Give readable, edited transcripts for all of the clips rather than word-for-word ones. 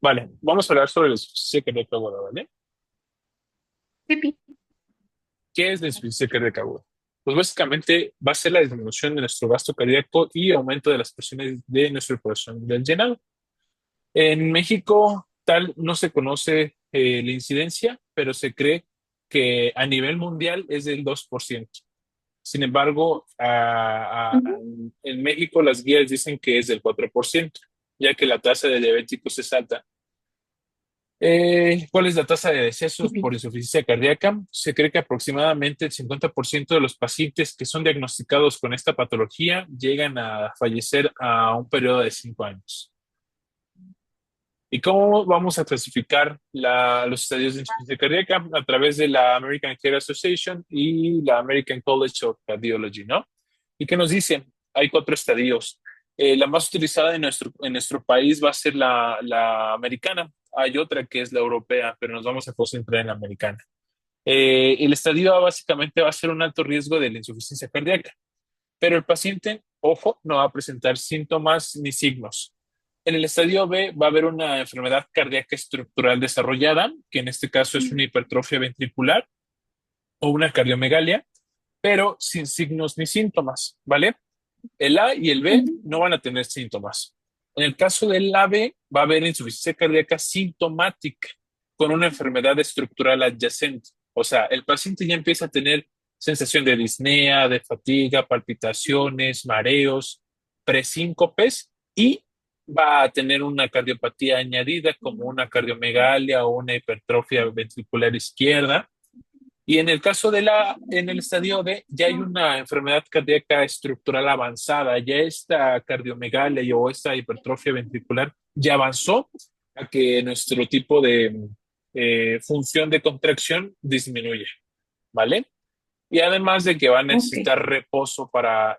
Vale, vamos a hablar sobre la insuficiencia cardíaca aguda, ¿vale? Pipi. ¿Qué es la insuficiencia cardíaca aguda? Pues básicamente va a ser la disminución de nuestro gasto cardíaco y aumento de las presiones de nuestro corazón del llenado. En México, tal no se conoce la incidencia, pero se cree que a nivel mundial es del 2%. Sin embargo, Ujú. en México las guías dicen que es del 4%, ya que la tasa de diabéticos es alta. ¿Cuál es la tasa de decesos Pipi. por insuficiencia cardíaca? Se cree que aproximadamente el 50% de los pacientes que son diagnosticados con esta patología llegan a fallecer a un periodo de 5 años. ¿Y cómo vamos a clasificar los estadios de insuficiencia cardíaca? A través de la American Heart Association y la American College of Cardiology, ¿no? ¿Y qué nos dicen? Hay cuatro estadios. La más utilizada en nuestro país va a ser la americana. Hay otra que es la europea, pero nos vamos a concentrar en la americana. El estadio A básicamente va a ser un alto riesgo de la insuficiencia cardíaca, pero el paciente, ojo, no va a presentar síntomas ni signos. En el estadio B va a haber una enfermedad cardíaca estructural desarrollada, que en este caso es una hipertrofia ventricular o una cardiomegalia, pero sin signos ni síntomas, ¿vale? El A y el B Ujú. no van a tener síntomas. En el caso del AB va a haber insuficiencia cardíaca sintomática con una enfermedad estructural adyacente. O sea, el paciente ya empieza a tener sensación de disnea, de fatiga, palpitaciones, mareos, presíncopes y va a tener una cardiopatía añadida como una cardiomegalia o una hipertrofia ventricular izquierda. Y en el caso en el estadio B, ya hay una enfermedad cardíaca estructural avanzada, ya esta cardiomegalia o esta hipertrofia ventricular ya avanzó a que nuestro tipo de función de contracción disminuye, ¿vale? Y además de que va a Ok. necesitar reposo para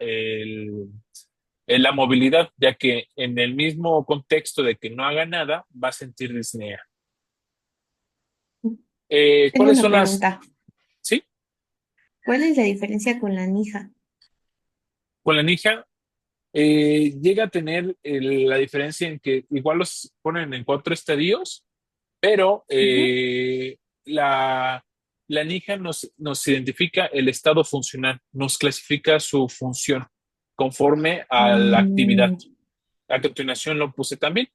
la movilidad, ya que en el mismo contexto de que no haga nada, va a sentir disnea. Tengo ¿Cuáles una son las? pregunta. Sí, ¿Cuál es la diferencia con la Nija? con la ninja. Llega a tener la diferencia en que igual los ponen en cuatro estadios, pero Ujú. la NIJA nos identifica el estado funcional, nos clasifica su función conforme a la actividad. Mm, A continuación lo puse también,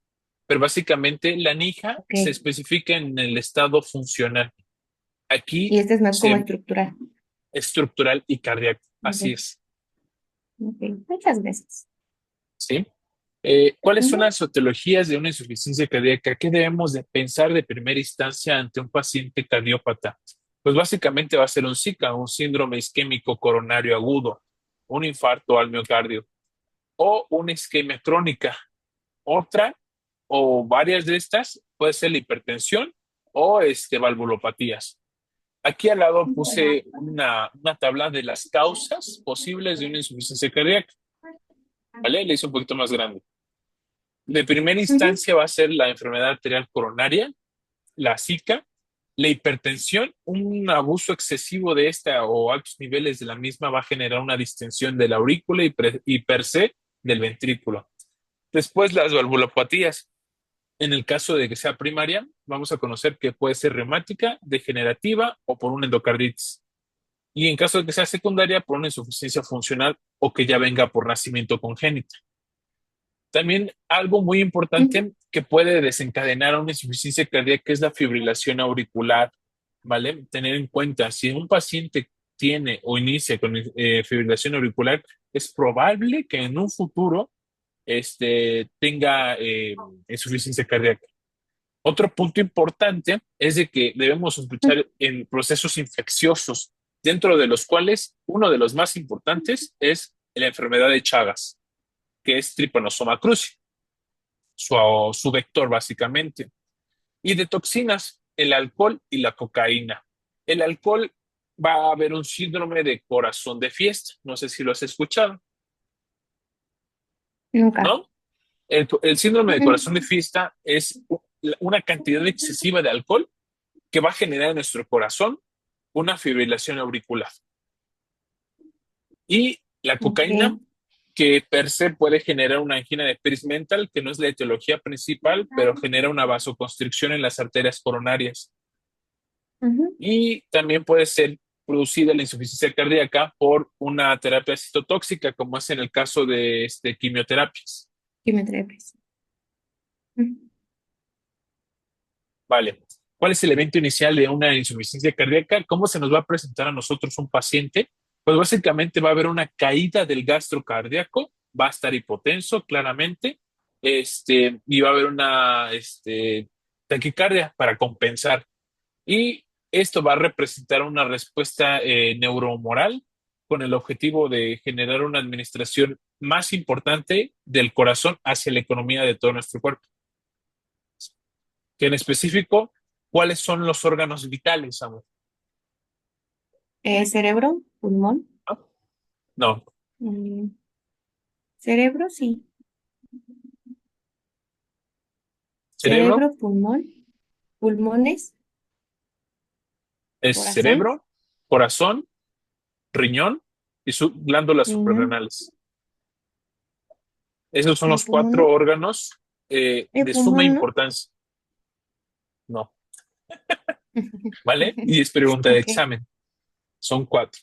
pero básicamente la NIJA ok. se especifica en el estado funcional. Aquí Y este es más como se estructural. estructural y cardíaco, así Ok. es. Ok. Muchas gracias. ¿Sí? ¿Cuáles son Ujú. las etiologías de una insuficiencia cardíaca? ¿Qué debemos de pensar de primera instancia ante un paciente cardiópata? Pues básicamente va a ser un SICA, un síndrome isquémico coronario agudo, un infarto al miocardio o una isquemia crónica. Otra o varias de estas puede ser la hipertensión o valvulopatías. Aquí al lado puse una tabla de las causas posibles de una insuficiencia cardíaca, ¿vale? Le hice un poquito más grande. De primera Ujú. instancia va a ser la enfermedad arterial coronaria, la SICA, la hipertensión, un abuso excesivo de esta o altos niveles de la misma va a generar una distensión de la aurícula y per se del ventrículo. Después las valvulopatías. En el caso de que sea primaria, vamos a conocer que puede ser reumática, degenerativa o por una endocarditis. Y en caso de que sea secundaria, por una insuficiencia funcional o que ya venga por nacimiento congénito. También algo muy Ujú. importante que puede desencadenar una insuficiencia cardíaca es la fibrilación auricular, ¿vale? Tener en cuenta, si un paciente tiene o inicia con fibrilación auricular, es probable que en un futuro tenga insuficiencia cardíaca. Otro punto importante es de que debemos sospechar en procesos infecciosos, dentro de los cuales uno de los más importantes es la enfermedad de Chagas, que es Trypanosoma cruzi su vector básicamente. Y de toxinas, el alcohol y la cocaína. El alcohol va a haber un síndrome de corazón de fiesta, no sé si lo has escuchado, Nunca. ¿no? El síndrome de corazón de Ujú. fiesta es una cantidad excesiva de alcohol que va a generar en nuestro corazón una fibrilación auricular. Y la Ok. cocaína que per se puede generar una angina de Peyer's mental, que no es la etiología principal, pero genera una vasoconstricción en las arterias coronarias. Ujú. Y también puede ser producida la insuficiencia cardíaca por una terapia citotóxica, como es en el caso de quimioterapias. Quimioterapias. Ujú. Vale. ¿Cuál es el evento inicial de una insuficiencia cardíaca? ¿Cómo se nos va a presentar a nosotros un paciente? Pues básicamente va a haber una caída del gastro cardíaco, va a estar hipotenso claramente, y va a haber una taquicardia para compensar. Y esto va a representar una respuesta neurohumoral con el objetivo de generar una administración más importante del corazón hacia la economía de todo nuestro cuerpo. Que en específico, ¿cuáles son los órganos vitales, amor? Cerebro, pulmón. No, mm, Cerebro, sí. cerebro Cerebro, pulmón, pulmones, es corazón, cerebro, corazón, riñón y glándulas riñón, suprarrenales. Esos son el los pulmón, cuatro ¿no? órganos El de suma pulmón, ¿no? importancia. No, ¿vale? Y es pregunta de Ok. examen. Son cuatro.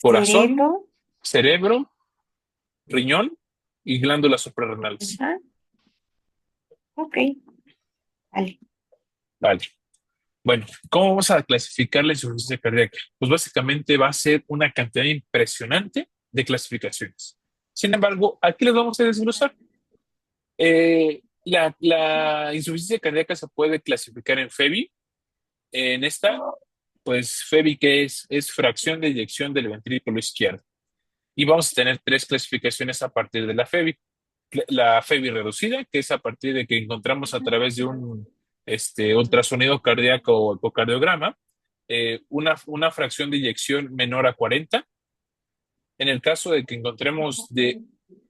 Corazón, Cerebro, cerebro, riñón y glándulas suprarrenales. ajá, ok, vale. Vale. Bueno, ¿cómo vamos a clasificar la insuficiencia cardíaca? Pues básicamente va a ser una cantidad impresionante de clasificaciones. Sin embargo, aquí les vamos a desglosar. La insuficiencia cardíaca se puede clasificar en FEBI. En esta, pues FEBI, que es fracción de eyección del ventrículo izquierdo. Y vamos a tener tres clasificaciones a partir de la FEBI. La FEBI reducida, que es a partir de que encontramos a través de un ultrasonido cardíaco o ecocardiograma, una fracción de eyección menor a 40. En el caso de que encontremos de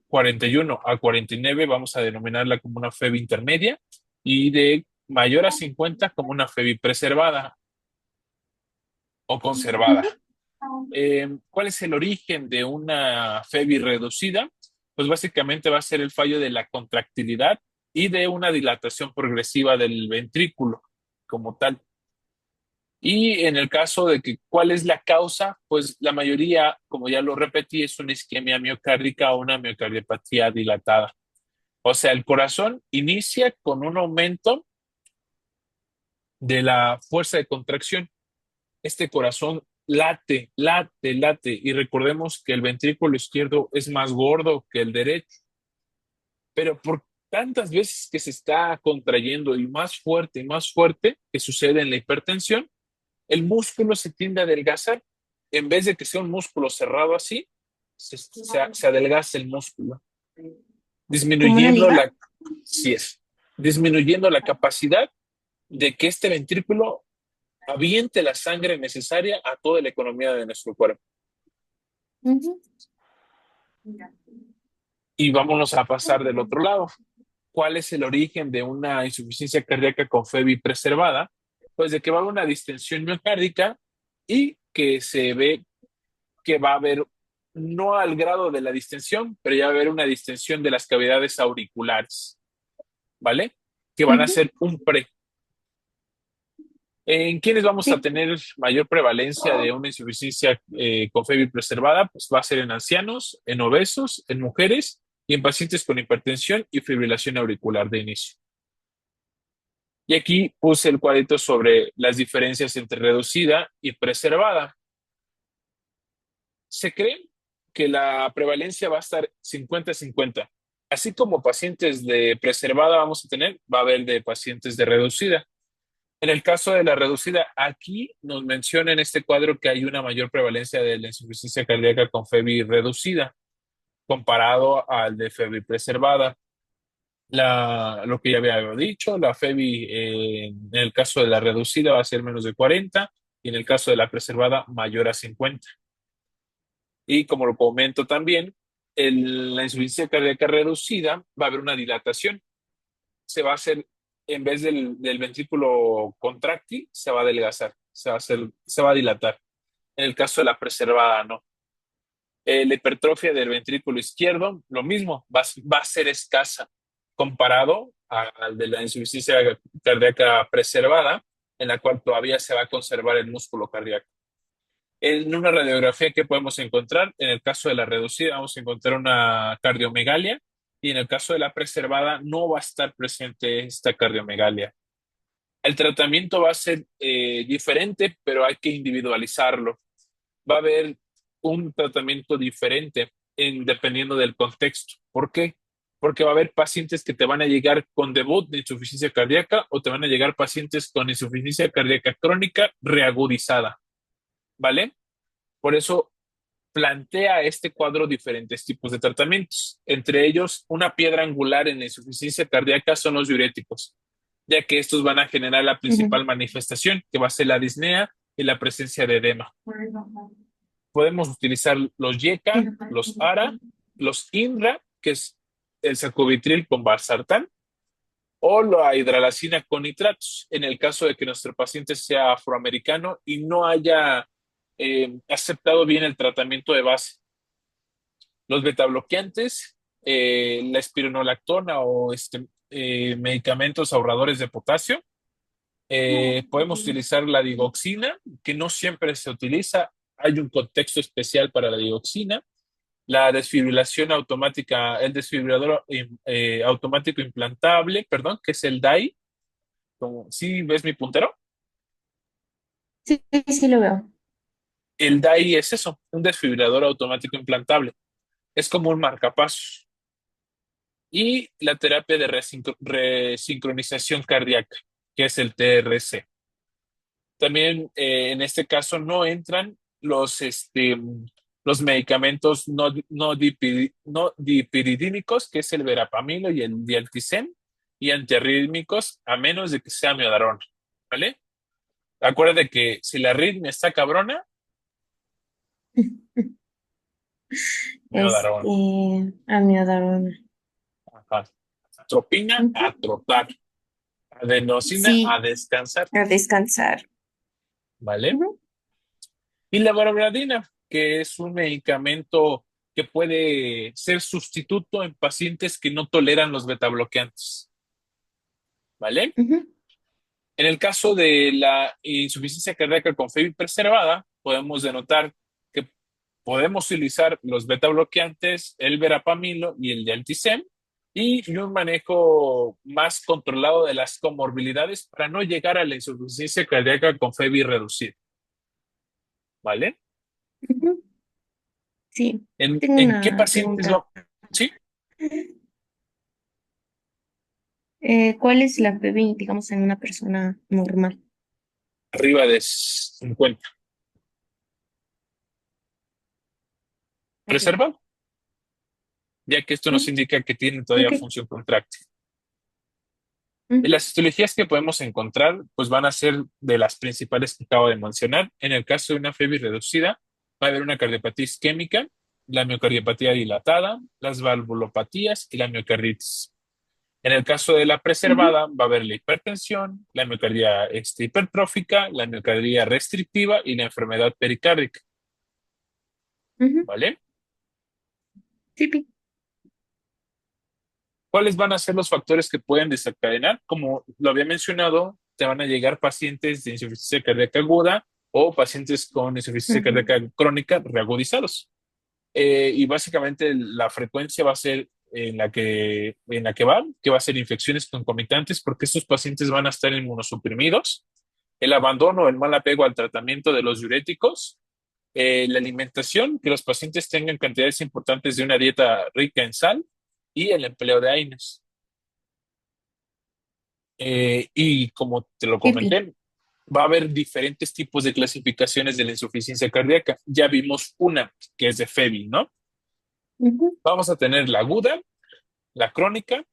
41 a 49, vamos a denominarla como una FEBI intermedia, y de mayor a 50 como una FEBI preservada o conservada. Ujú. ¿Cuál es el origen de una FEBI reducida? Pues básicamente va a ser el fallo de la contractilidad y de una dilatación progresiva del ventrículo como tal. Y en el caso de que, ¿cuál es la causa? Pues la mayoría, como ya lo repetí, es una isquemia miocárdica o una miocardiopatía dilatada. O sea, el corazón inicia con un aumento de la fuerza de contracción. Este corazón late, late, late. Y recordemos que el ventrículo izquierdo es más gordo que el derecho, pero por tantas veces que se está contrayendo y más fuerte que sucede en la hipertensión, el músculo se tiende a adelgazar. En vez de que sea un músculo cerrado así, se adelgaza el músculo, ¿Como una disminuyendo liga? la, si es, disminuyendo la capacidad de que este ventrículo aviente la sangre necesaria a toda la economía de nuestro cuerpo. Ujú. Y vámonos a pasar del otro lado. ¿Cuál es el origen de una insuficiencia cardíaca con FEBI preservada? Pues de que va a haber una distensión miocárdica y que se ve que va a haber, no al grado de la distensión, pero ya va a haber una distensión de las cavidades auriculares, ¿vale? Que van a Ujú. ser un pre. ¿En quiénes vamos a Sí. tener mayor prevalencia de una insuficiencia con FEBI preservada? Pues va a ser en ancianos, en obesos, en mujeres y en pacientes con hipertensión y fibrilación auricular de inicio. Y aquí puse el cuadrito sobre las diferencias entre reducida y preservada. Se cree que la prevalencia va a estar 50-50. Así como pacientes de preservada vamos a tener, va a haber de pacientes de reducida. En el caso de la reducida, aquí nos menciona en este cuadro que hay una mayor prevalencia de la insuficiencia cardíaca con FEBI reducida comparado al de FEBI preservada. Lo que ya había dicho, la FEBI en el caso de la reducida va a ser menos de 40 y en el caso de la preservada mayor a 50. Y como lo comento también, la insuficiencia cardíaca reducida va a haber una dilatación. Se va a hacer, en vez del ventrículo contráctil, se va a adelgazar, se va a dilatar. En el caso de la preservada, no. La hipertrofia del ventrículo izquierdo, lo mismo, va a ser escasa comparado al de la insuficiencia cardíaca preservada, en la cual todavía se va a conservar el músculo cardíaco. En una radiografía que podemos encontrar, en el caso de la reducida, vamos a encontrar una cardiomegalia y en el caso de la preservada no va a estar presente esta cardiomegalia. El tratamiento va a ser diferente, pero hay que individualizarlo. Va a haber un tratamiento diferente dependiendo del contexto. ¿Por qué? Porque va a haber pacientes que te van a llegar con debut de insuficiencia cardíaca o te van a llegar pacientes con insuficiencia cardíaca crónica reagudizada, ¿vale? Por eso plantea este cuadro diferentes tipos de tratamientos. Entre ellos, una piedra angular en la insuficiencia cardíaca son los diuréticos, ya que estos van a generar la principal manifestación, que va a ser la disnea y la presencia de edema. Podemos utilizar los YECA, los ARA, los INRA, que es el sacubitril con valsartán, o la hidralacina con nitratos, en el caso de que nuestro paciente sea afroamericano y no haya aceptado bien el tratamiento de base. Los betabloqueantes, la espironolactona o medicamentos ahorradores de potasio. Podemos utilizar la digoxina, que no siempre se utiliza. Hay un contexto especial para la digoxina. La desfibrilación automática, el desfibrilador automático implantable, perdón, que es el DAI. ¿Sí ves mi puntero? Sí, sí lo veo. El DAI es eso, un desfibrilador automático implantable. Es como un marcapasos. Y la terapia de resincronización cardíaca, que es el TRC. También en este caso no entran los medicamentos no dipiridínicos, que es el verapamilo y el dialticem, y antiarrítmicos, a menos de que sea miodarona, ¿vale? Acuérdate que si la arritmia está cabrona, miodarona. Amiodarona. Ajá. Atropina, a Ujú. trotar. Adenosina, a Sí, descansar, a descansar. ¿vale? Ujú. Y la valbradina, que es un medicamento que puede ser sustituto en pacientes que no toleran los betabloqueantes, ¿vale? Ujú. En el caso de la insuficiencia cardíaca con FEBI preservada, podemos denotar que podemos utilizar los betabloqueantes, el verapamilo y el dialtisem, y un manejo más controlado de las comorbilidades para no llegar a la insuficiencia cardíaca con FEBI reducida, ¿vale? Ujú. Sí, tengo En qué una pacientes pregunta. va? Sí, ¿Cuál es la PBI, digamos, en una persona normal? arriba de 50. Ok. Reserva, ya que esto nos Ujú. indica que tiene todavía Ok. función contráctil. Ujú. Las histologías que podemos encontrar, pues van a ser de las principales que acabo de mencionar. En el caso de una fiebre reducida, va a haber una cardiopatía isquémica, la miocardiopatía dilatada, las valvulopatías y la miocarditis. En el caso de la Ujú. preservada, va a haber la hipertensión, la miocardia hipertrófica, la miocardia restrictiva y la enfermedad pericárdica, Ujú. ¿vale? Sí, pi. ¿Cuáles van a ser los factores que pueden desencadenar? Como lo había mencionado, te van a llegar pacientes de insuficiencia cardíaca aguda o pacientes con insuficiencia Ujú. cardíaca crónica reagudizados. Y básicamente la frecuencia va a ser que va a ser infecciones concomitantes, porque estos pacientes van a estar inmunosuprimidos, el abandono, el mal apego al tratamiento de los diuréticos, la alimentación, que los pacientes tengan cantidades importantes de una dieta rica en sal y el empleo de AINES. Y como te lo Sí, pi. comenté, va a haber diferentes tipos de clasificaciones de la insuficiencia cardíaca. Ya vimos una que es de FEBI, ¿no? Ujú. Vamos a tener la aguda, la crónica,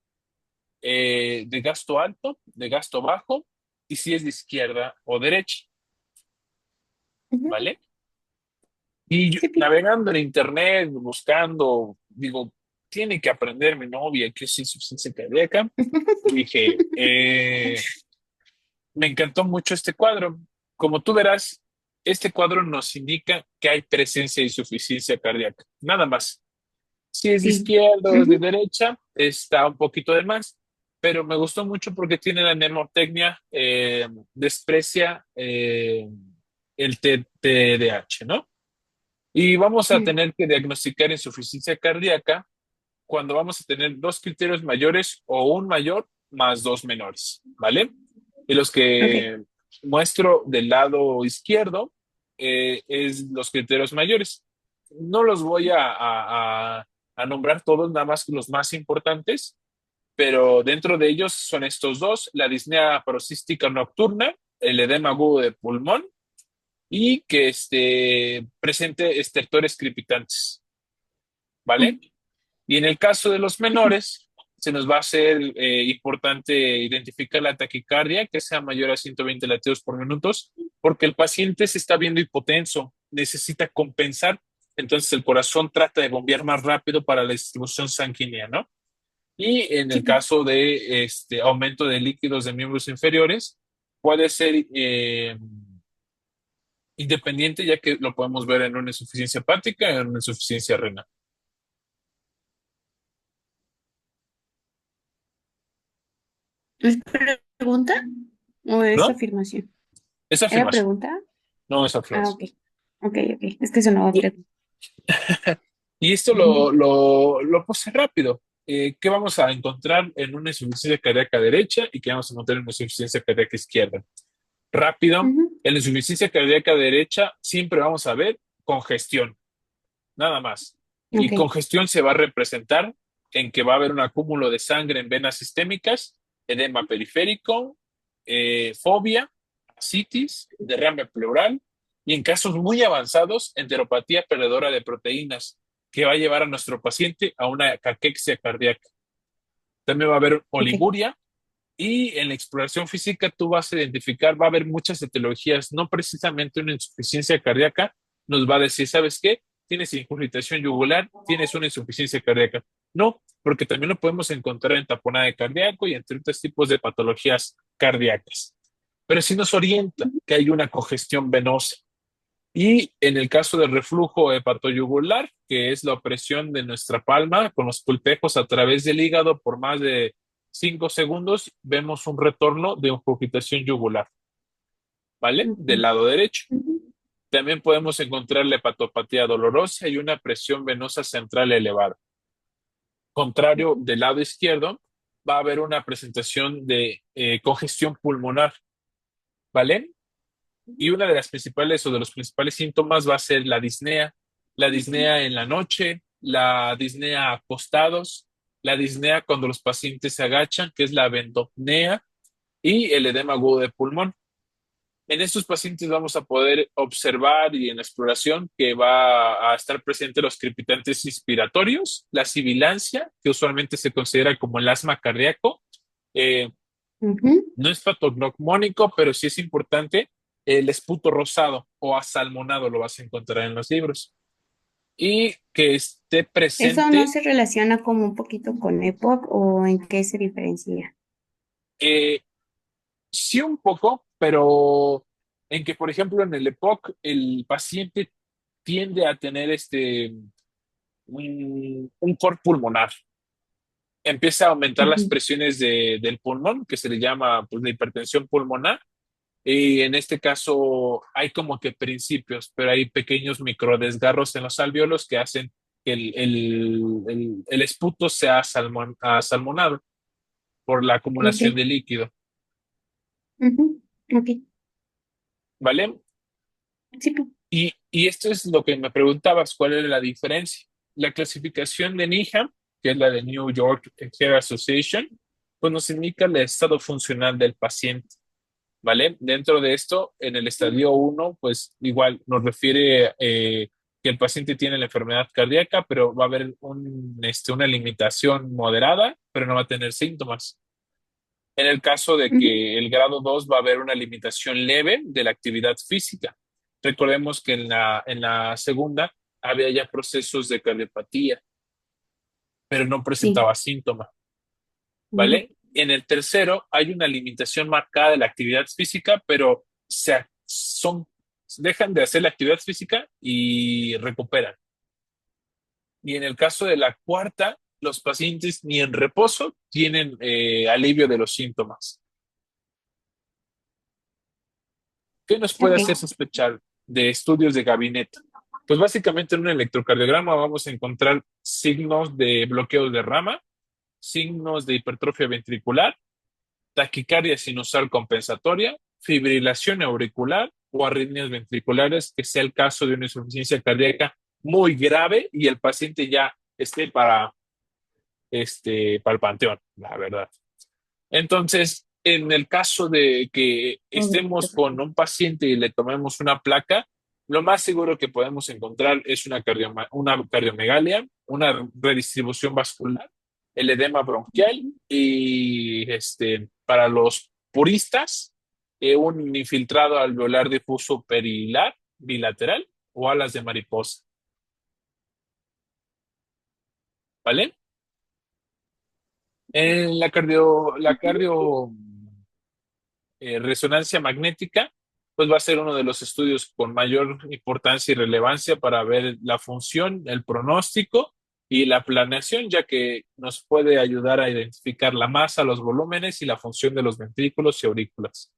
de gasto alto, de gasto bajo, y si es de izquierda o derecha, Ujú. ¿vale? Y yo, Sí, pi. navegando en internet, buscando, digo, tiene que aprender mi novia que es insuficiencia cardíaca. Dije, me encantó mucho este cuadro. Como tú verás, Este cuadro nos indica que hay presencia de insuficiencia cardíaca, nada más. Si es de Sí. izquierda o es de Ujú. derecha, está un poquito de más, pero me gustó mucho porque tiene la mnemotecnia, desprecia el TDAH, ¿no? Y vamos a Mm. tener que diagnosticar insuficiencia cardíaca cuando vamos a tener dos criterios mayores o un mayor más dos menores, ¿vale? Y los Ok. que muestro del lado izquierdo es los criterios mayores. No los voy a nombrar todos, nada más los más importantes, pero dentro de ellos son estos dos: la disnea paroxística nocturna, el edema agudo de pulmón y que presente estertores crepitantes, ¿vale? Mm. Y en el caso de los Sí. menores, se nos va a hacer importante identificar la taquicardia, que sea mayor a 120 latidos por minuto, porque el paciente se está viendo hipotenso, necesita compensar, entonces el corazón trata de bombear más rápido para la distribución sanguínea, ¿no? Y en el Sí. caso de aumento de líquidos de miembros inferiores, puede ser independiente, ya que lo podemos ver en una insuficiencia hepática y en una insuficiencia renal. ¿Es pregunta o es ¿No? afirmación? Es ¿Era afirmación, pregunta? no es Ah, afirmación. ok. Ok, ok. Es que sonaba pregunta. Y esto lo puse rápido. ¿Qué vamos a encontrar en una insuficiencia cardíaca derecha y qué vamos a encontrar en una insuficiencia cardíaca izquierda? Rápido, Ujú. en la insuficiencia cardíaca derecha siempre vamos a ver congestión, nada más. Y Ok. congestión se va a representar en que va a haber un acúmulo de sangre en venas sistémicas, edema periférico, fobia, ascitis, derrame pleural y en casos muy avanzados, enteropatía perdedora de proteínas, que va a llevar a nuestro paciente a una caquexia cardíaca. También va a haber Ok. oliguria y en la exploración física tú vas a identificar, va a haber muchas etiologías, no precisamente una insuficiencia cardíaca, nos va a decir, ¿sabes qué? Tienes incurgitación yugular, tienes una insuficiencia cardíaca. No, porque también lo podemos encontrar en taponada de cardíaco y entre otros tipos de patologías cardíacas. Pero sí nos orienta que hay una congestión venosa. Y en el caso del reflujo hepatoyugular, que es la opresión de nuestra palma con los pulpejos a través del hígado por más de 5 segundos, vemos un retorno de incurgitación yugular, ¿vale? Del Ok. lado derecho. Ujú. También podemos encontrar la hepatopatía dolorosa y una presión venosa central elevada. Contrario, del lado izquierdo, va a haber una presentación de congestión pulmonar, ¿vale? Y una de las principales o de los principales síntomas va a ser la disnea en la noche, la disnea acostados, la disnea cuando los pacientes se agachan, que es la ventopnea, y el edema agudo de pulmón. En estos pacientes vamos a poder observar y en la exploración que va a estar presente los crepitantes inspiratorios, la sibilancia, que usualmente se considera como el asma cardíaco. Eh, Ujú. no es patognomónico, pero sí es importante el esputo rosado o asalmonado, lo vas a encontrar en los libros. Y que esté ¿Eso no presente, se relaciona como un poquito con EPOC o en qué se diferencia? eh, sí un poco, pero en que, por ejemplo, en el EPOC, el paciente tiende a tener un cor pulmonar. Empieza a aumentar las Ujú. presiones del pulmón, que se le llama pues, la hipertensión pulmonar. Y en este caso hay como que principios, pero hay pequeños microdesgarros en los alvéolos que hacen que el esputo sea asalmonado por la Ok. acumulación de líquido, Ujú. Ok. ¿vale? Sí, pues. Y esto es lo que me preguntabas, ¿cuál era la diferencia? La clasificación de NIHAM, que es la de New York Heart Association, pues nos indica el estado funcional del paciente. ¿Vale? Dentro de esto, en el estadio uno pues igual nos refiere que el paciente tiene la enfermedad cardíaca, pero va a haber una limitación moderada, pero no va a tener síntomas. En el caso de Ujú. que el grado 2 va a haber una limitación leve de la actividad física. Recordemos que en la segunda había ya procesos de cardiopatía, pero no Sí. presentaba síntomas. Ujú. ¿Vale? En el tercero hay una limitación marcada de la actividad física, pero son dejan de hacer la actividad física y recuperan. Y en el caso de la cuarta, los pacientes ni en reposo tienen alivio de los síntomas. ¿Qué nos puede Ok, hacer sospechar de estudios de gabinete? Pues básicamente en un electrocardiograma vamos a encontrar signos de bloqueo de rama, signos de hipertrofia ventricular, taquicardia sinusal compensatoria, fibrilación auricular o arritmias ventriculares, que sea el caso de una insuficiencia cardíaca muy grave y el paciente ya esté para el panteón, la verdad. Entonces, en el caso de que estemos ok, con un paciente y le tomemos una placa, lo más seguro que podemos encontrar es una cardiomegalia, una redistribución vascular, el edema bronquial y para los puristas, un infiltrado alveolar difuso perihilar bilateral o alas de mariposa, ¿vale? En la cardio resonancia magnética, pues va a ser uno de los estudios con mayor importancia y relevancia para ver la función, el pronóstico y la planeación, ya que nos puede ayudar a identificar la masa, los volúmenes y la función de los ventrículos y aurículas.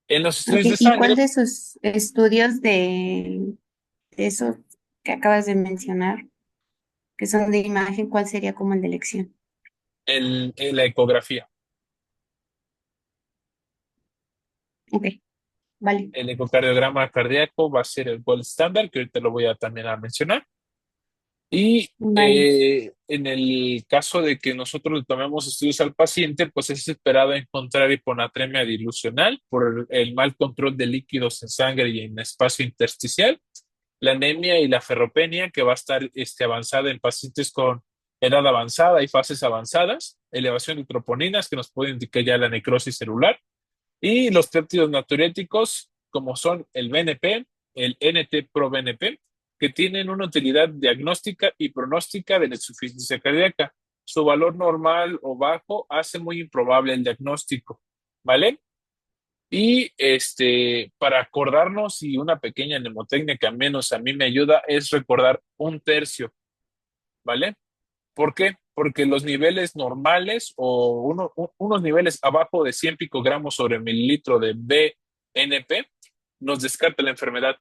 En los ok. estudios de ¿Y cuál sangre, de esos estudios de esos que acabas de mencionar, que son de imagen, cuál sería como el de elección? la ecografía. Ok, vale, El ecocardiograma cardíaco va a ser el gold standard, que ahorita lo voy a también a mencionar. Y vale. en el caso de que nosotros le tomemos estudios al paciente, pues es esperado encontrar hiponatremia dilucional por el mal control de líquidos en sangre y en espacio intersticial, la anemia y la ferropenia, que va a estar avanzada en pacientes con edad avanzada y fases avanzadas, elevación de troponinas, que nos puede indicar ya la necrosis celular, y los péptidos natriuréticos, como son el BNP, el NT-proBNP, que tienen una utilidad diagnóstica y pronóstica de la insuficiencia cardíaca. Su valor normal o bajo hace muy improbable el diagnóstico, ¿vale? Y para acordarnos, y una pequeña mnemotecnia que al menos a mí me ayuda, es recordar un tercio, ¿vale? ¿Por qué? Porque los niveles normales o unos niveles abajo de 100 picogramos sobre mililitro de BNP nos descarta la enfermedad.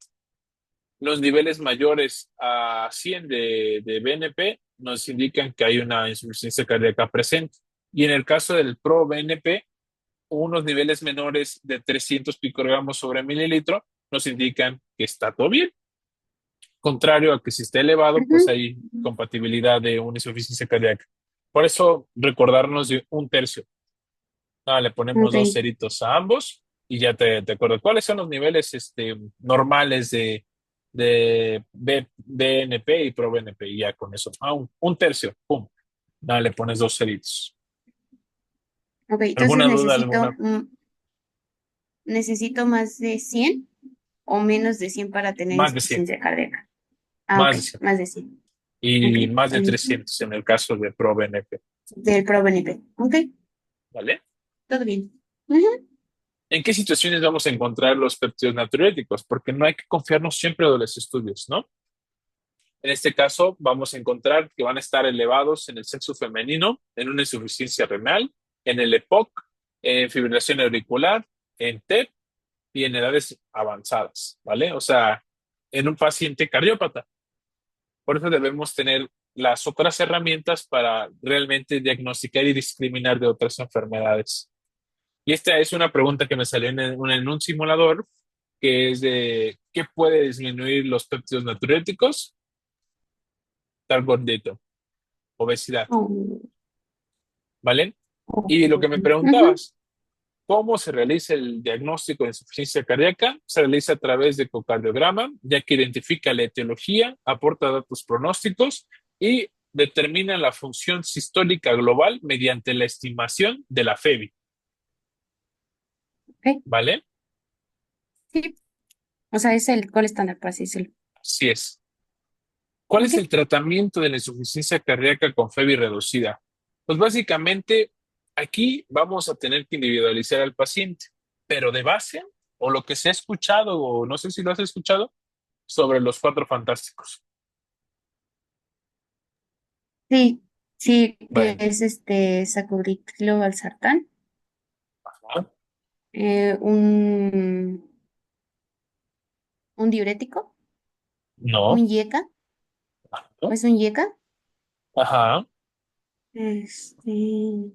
Los niveles mayores a 100 de BNP nos indican que hay una insuficiencia cardíaca presente. Y en el caso del pro-BNP, unos niveles menores de 300 picogramos sobre mililitro nos indican que está todo bien. Contrario a que si está elevado, pues Ujú, hay compatibilidad de una insuficiencia cardíaca. Por eso, recordarnos de un tercio. Nada, le ponemos ok, dos ceritos a ambos y ya te acuerdas. ¿Cuáles son los niveles normales de BNP y ProBNP? Y ya con eso. Un tercio, pum. Nada, le pones dos ceritos. ok. Entonces ¿Alguna duda, alguna? necesito más de 100 o menos de 100 para tener Más de 100, insuficiencia cardíaca. Ah, ok, más de 100. más de 100. Ok, Y más de vale. 300 en el caso de ProBNP. Del ProBNP. Ok, ¿Vale? todo bien. Ujú, ¿En qué situaciones vamos a encontrar los péptidos natriuréticos? Porque no hay que confiarnos siempre de los estudios, ¿no? En este caso, vamos a encontrar que van a estar elevados en el sexo femenino, en una insuficiencia renal, en el EPOC, en fibrilación auricular, en TEP y en edades avanzadas, ¿vale? O sea, en un paciente cardiópata. Por eso debemos tener las otras herramientas para realmente diagnosticar y discriminar de otras enfermedades. Y esta es una pregunta que me salió en un simulador, que es de ¿qué puede disminuir los péptidos natriuréticos? Estar gordito, obesidad, oh, ¿vale? ok, Y lo que me ujú, preguntabas, ¿cómo se realiza el diagnóstico de insuficiencia cardíaca? Se realiza a través de ecocardiograma, ya que identifica la etiología, aporta datos pronósticos y determina la función sistólica global mediante la estimación de la FEBI, ok, ¿vale? sí. O sea, es el gol estándar, por así decirlo. Así es. ¿Cuál Ok, es el tratamiento de la insuficiencia cardíaca con FEBI reducida? Pues básicamente aquí vamos a tener que individualizar al paciente. pero de base, o lo que se ha escuchado, o no sé si lo has escuchado, sobre los Cuatro Fantásticos. Sí, sí, que Bueno, es sacuditrilo valsartán, ajá, un diurético, no, un yeca, ajá, ¿es un yeca? ajá, Este,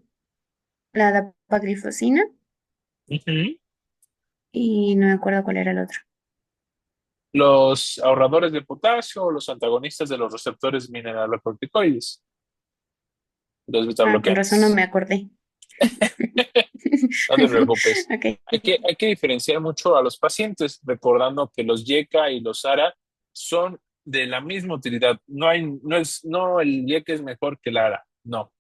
la dapaglifosina ujú. y no me acuerdo cuál era el otro. Los ahorradores de potasio o los antagonistas de los receptores mineralocorticoides, los Ah, con razón no betabloqueantes. me acordé. No te preocupes. Ok. Hay que diferenciar mucho a los pacientes, recordando que los YECA y los ARA son de la misma utilidad. No, el YECA es mejor que el ARA. No,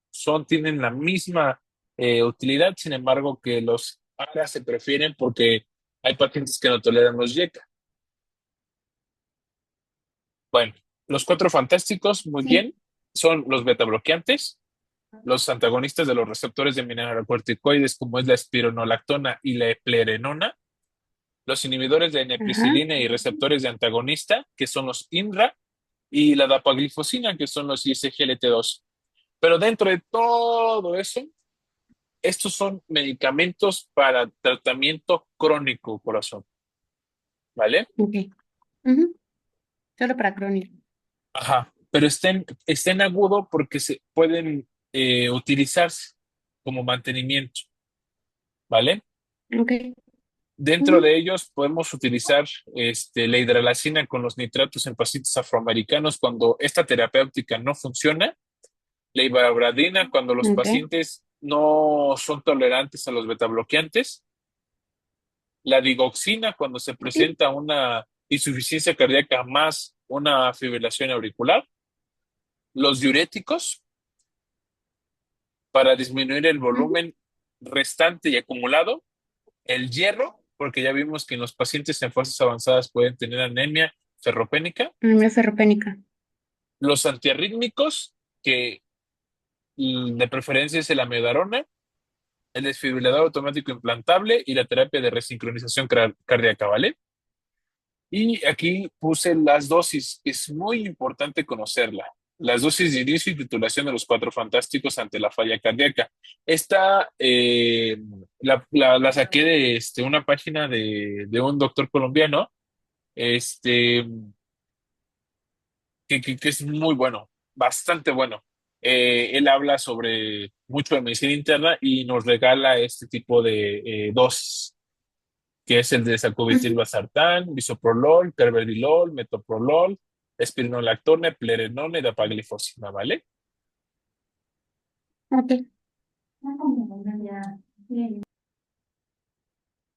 tienen la misma utilidad, sin embargo, que los ARA se prefieren porque hay pacientes que no toleran los YECA. Bueno, los cuatro fantásticos, muy Sí. bien, son los betabloqueantes, los antagonistas de los receptores de mineralocorticoides, como es la espironolactona y la eplerenona, los inhibidores de Ajá. neprisilina y receptores de antagonista, que son los INRA, y la dapaglifosina, que son los ISGLT2. Pero dentro de todo eso, estos son medicamentos para tratamiento crónico, corazón, ¿vale? Ok. Ujú. Solo para crónico. Ajá, pero estén agudo porque se pueden utilizarse como mantenimiento, ¿vale? Ok. Dentro Ujú. de ellos podemos utilizar la hidralacina con los nitratos en pacientes afroamericanos cuando esta terapéutica no funciona, la ibarbadina cuando los Ok. pacientes no son tolerantes a los betabloqueantes, la digoxina cuando se Ok. presenta una insuficiencia cardíaca más una fibrilación auricular, los diuréticos para disminuir el Ujú. volumen restante y acumulado, el hierro, porque ya vimos que en los pacientes en fases avanzadas pueden tener anemia ferropénica, Anemia ferropénica. los antiarrítmicos, que de preferencia es el amiodarona, el desfibrilador automático implantable y la terapia de resincronización cardíaca, ¿vale? Y aquí puse las dosis, es muy importante conocerla. Las dosis de inicio y titulación de los cuatro fantásticos ante la falla cardíaca. Esta la saqué de una página de un doctor colombiano, este, que es muy bueno, bastante bueno. Él habla sobre mucho de medicina interna y nos regala este tipo de dosis, que es el de sacubitril Ujú. valsartán, bisoprolol, carvedilol, metoprolol, espironolactona, plerenona y dapaglifosina, ¿vale? Ok.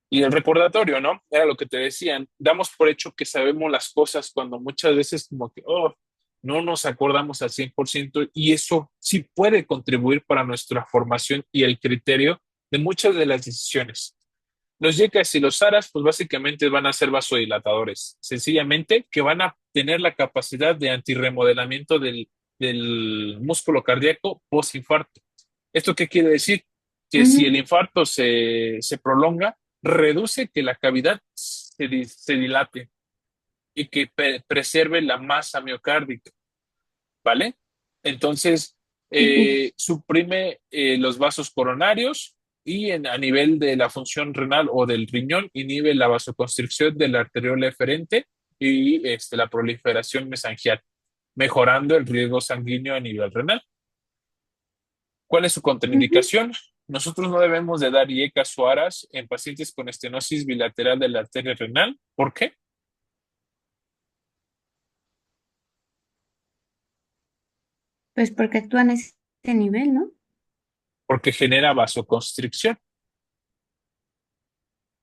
Y el recordatorio, ¿no? Era lo que te decían. Damos por hecho que sabemos las cosas cuando muchas veces como que, oh, no nos acordamos al 100% y eso sí puede contribuir para nuestra formación y el criterio de muchas de las decisiones. Los yecas y los aras, pues básicamente van a ser vasodilatadores, sencillamente que van a tener la capacidad de antirremodelamiento del músculo cardíaco post-infarto. ¿Esto qué quiere decir? Que si el Ujú. infarto se prolonga, reduce que la cavidad se dilate y que preserve la masa miocárdica, ¿vale? Entonces, Ok. suprime los vasos coronarios y a nivel de la función renal o del riñón, inhibe la vasoconstricción de la arteriola eferente y la proliferación mesangial, mejorando el riesgo sanguíneo a nivel renal. ¿Cuál es su Ujú. contraindicación? Nosotros no debemos de dar IECAS o ARAS en pacientes con estenosis bilateral de la arteria renal. ¿Por qué? Pues porque actúan a ese nivel, ¿no? Porque genera vasoconstricción.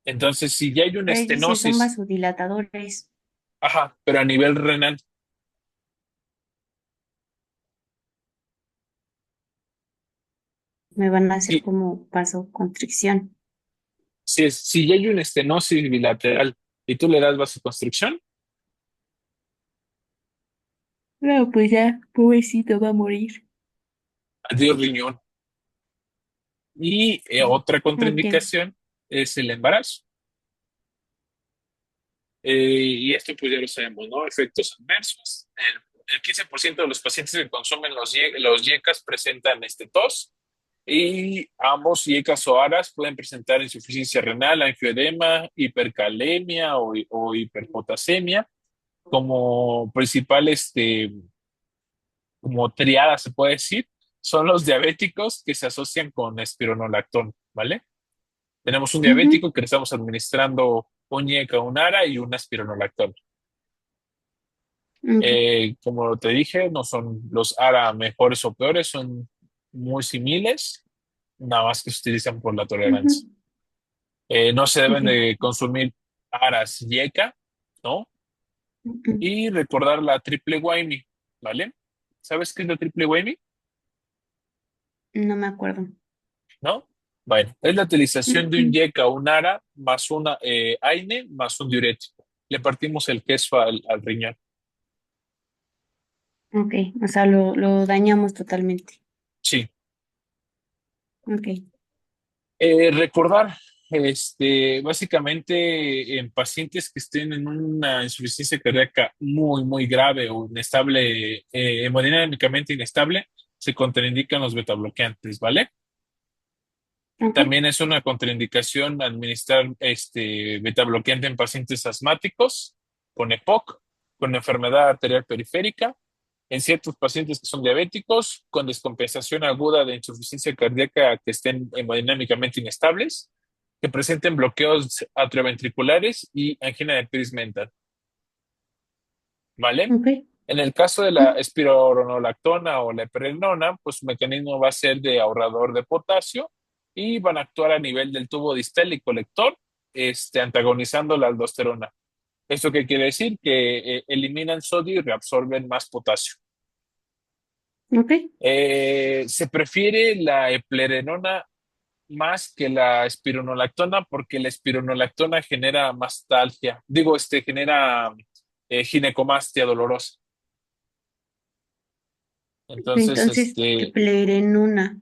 Entonces, si ya hay una Pero ahí dice, son estenosis, vasodilatadores. ajá, pero a nivel renal, Me van a hacer si, como vasoconstricción. si ya hay una estenosis bilateral y tú le das vasoconstricción, No, pues ya, pobrecito, va a morir. adiós riñón. Y otra Ok. contraindicación es el embarazo. Y esto pues ya lo sabemos, ¿no? Efectos adversos. El 15% de los pacientes que consumen los yecas presentan tos y ambos yecas o aras pueden presentar insuficiencia renal, angioedema, hipercalemia o hiperpotasemia como principal, como triada se puede decir, son los diabéticos que se asocian con espironolactón, ¿vale? Tenemos un Ujú, diabético que le estamos administrando un YECA, un ARA y un espironolactón. ok, Como te dije, no son los ARA mejores o peores, son muy similares, nada más que se utilizan por la tolerancia. ujú, No se deben ok, de consumir ARAs YECA, ¿no? ujú. Y recordar la triple WAIMI, ¿vale? ¿Sabes qué es la triple WAIMI? No me acuerdo. ¿No? Bueno, es la utilización de un Ujú, YECA, un ARA, más una AINE, más un diurético. Le partimos el queso al riñón. ok, o sea, lo dañamos totalmente. Sí. Ok, Recordar, básicamente en pacientes que estén en una insuficiencia cardíaca muy, muy grave o inestable, hemodinámicamente inestable, se contraindican los betabloqueantes, ¿vale? ok, También es una contraindicación administrar beta bloqueante en pacientes asmáticos, con EPOC, con enfermedad arterial periférica, en ciertos pacientes que son diabéticos, con descompensación aguda de insuficiencia cardíaca que estén hemodinámicamente inestables, que presenten bloqueos atrioventriculares y angina de Pils mental, ¿vale? ok, En el caso de la ujú, espironolactona o la eprenona, pues su mecanismo va a ser de ahorrador de potasio y van a actuar a nivel del tubo distal y colector, antagonizando la aldosterona. ¿Esto qué quiere decir? Que eliminan sodio y reabsorben más potasio. ok, Se prefiere la eplerenona más que la espironolactona porque la espironolactona genera mastalgia, digo, genera ginecomastia dolorosa. ok. Entonces, Entonces, una.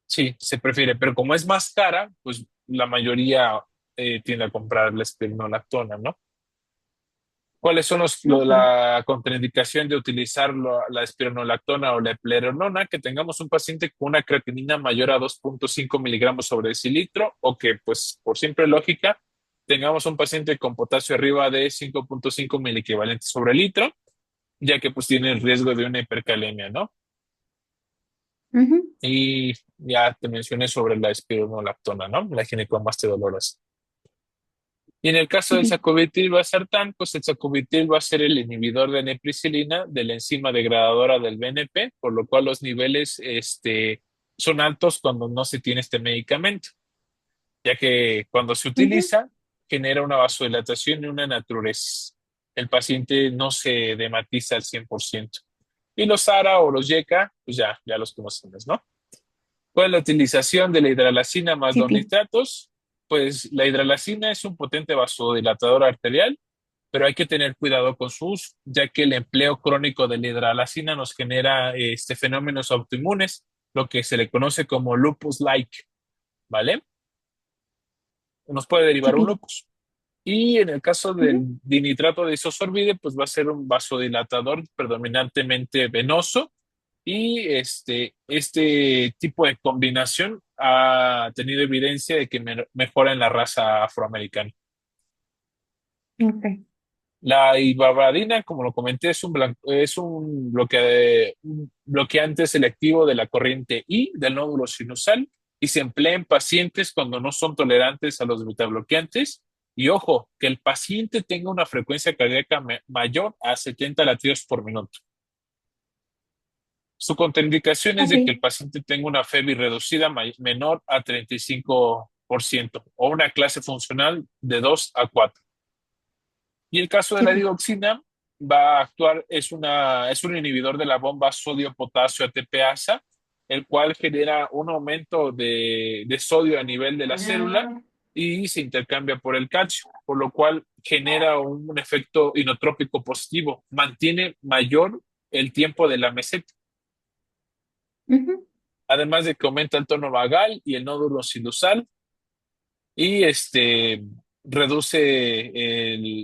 sí, se prefiere, pero como es más cara, pues la mayoría tiende a comprar la espironolactona, ¿no? ¿Cuáles son Ok, la contraindicación de utilizar la espironolactona o la eplerenona? Que tengamos un paciente con una creatinina mayor a 2.5 miligramos sobre decilitro o que, pues, por simple lógica, tengamos un paciente con potasio arriba de 5.5 miliequivalentes sobre litro, ya que pues tiene el riesgo de una hipercalemia, ¿no? ujú, Y ya te mencioné sobre la espironolactona, ¿no? La ginecomastia dolorosa. Y en el caso del sí, sacubitril valsartán, pues el sacubitril va a ser el inhibidor de nepricilina de la enzima degradadora del BNP, por lo cual los niveles son altos cuando no se tiene este medicamento, ya que cuando se ujú, utiliza genera una vasodilatación y una natriuresis. El paciente no se dematiza al 100%. Y los ARA o los YECA, pues ya los conocemos, ¿no? ¿Cuál es la utilización de la hidralacina más sí, los sí. nitratos? Pues la hidralacina es un potente vasodilatador arterial, pero hay que tener cuidado con su uso, ya que el empleo crónico de la hidralacina nos genera fenómenos autoinmunes, lo que se le conoce como lupus-like, ¿vale? Nos puede Sí, derivar un sí. lupus. Y en el caso del Ujú, dinitrato de isosorbide, pues va a ser un vasodilatador predominantemente venoso y este tipo de combinación ha tenido evidencia de que mejora en la raza afroamericana. ok, La ibabradina, como lo comenté, es un bloqueante selectivo de la corriente I del nódulo sinusal y se emplea en pacientes cuando no son tolerantes a los betabloqueantes. Y ojo, que el paciente tenga una frecuencia cardíaca mayor a 70 latidos por minuto. Su contraindicación es ok, de que el paciente tenga una FEBI reducida menor a 35% o una clase funcional de 2 a 4. Y el caso de sí, la sí. digoxina va a actuar, es un inhibidor de la bomba sodio-potasio ATPasa, el cual genera un aumento de sodio a nivel de la célula y se intercambia por el calcio, por lo cual genera un efecto inotrópico positivo, mantiene mayor el tiempo de la meseta, Ujú, además de que aumenta el tono vagal y el nódulo sinusal y reduce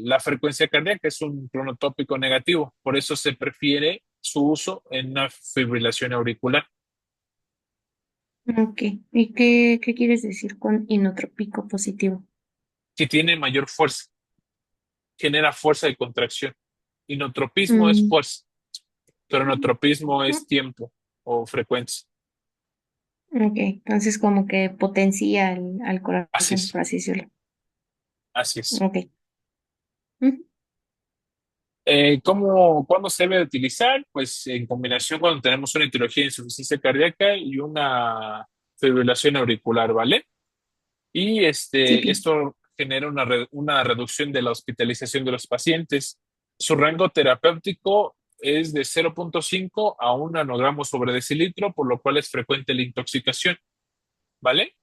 la frecuencia cardíaca, es un cronotópico negativo. Por eso se prefiere su uso en una fibrilación auricular, Ok. ¿Y qué quieres decir con inotrópico positivo? que tiene mayor fuerza, genera fuerza de contracción. Inotropismo es Mm, fuerza, pero notropismo es tiempo o frecuencia. ok, entonces como que potencia al Así corazón, es, por así decirlo. así es. Ok. Ujú, ¿Cuándo se debe de utilizar? Pues en combinación cuando tenemos una etiología de insuficiencia cardíaca y una fibrilación auricular, ¿vale? Y sí, bien. esto genera una reducción de la hospitalización de los pacientes. Su rango terapéutico es de 0,5 a 1 nanogramos sobre decilitro, por lo cual es frecuente la intoxicación, ¿vale?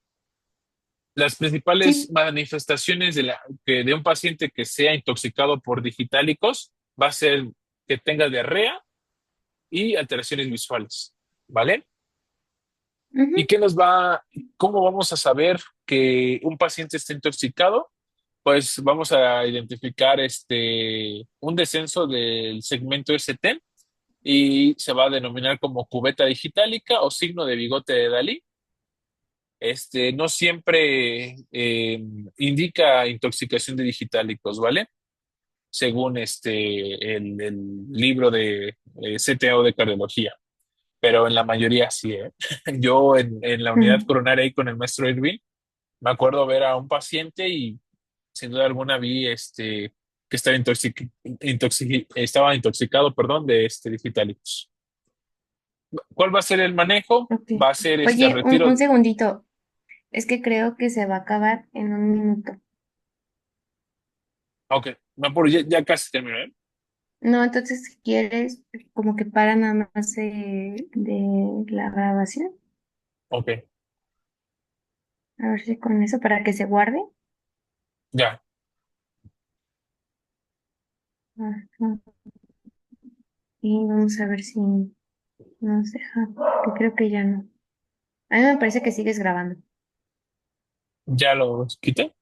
Las principales Sí. manifestaciones de un paciente que sea intoxicado por digitálicos va a ser que tenga diarrea y alteraciones visuales, ¿vale? ¿Y Ujú, cómo vamos a saber que un paciente está intoxicado? Pues vamos a identificar un descenso del segmento ST y se va a denominar como cubeta digitálica o signo de bigote de Dalí. No siempre indica intoxicación de digitálicos, ¿vale? Según el libro de CTO de cardiología, pero en la mayoría sí, ¿eh? Yo en la unidad ujú. coronaria ahí con el maestro Irving, me acuerdo ver a un paciente y sin duda alguna vi que estaba intoxicado, perdón, de digitálicos. ¿Cuál va a ser el manejo? Ok. Va a ser Oye, un retiro. segundito. Es que creo que se va a acabar en un minuto. Ok, me apuro, ya casi termino, ¿eh? No, entonces si quieres, como que para nada más de la grabación. Ok, A ver si con eso, para que se guarde. ya, Ajá. Y vamos a ver si nos deja. Que creo que ya no. A mí me parece que sigues grabando. ya lo quité.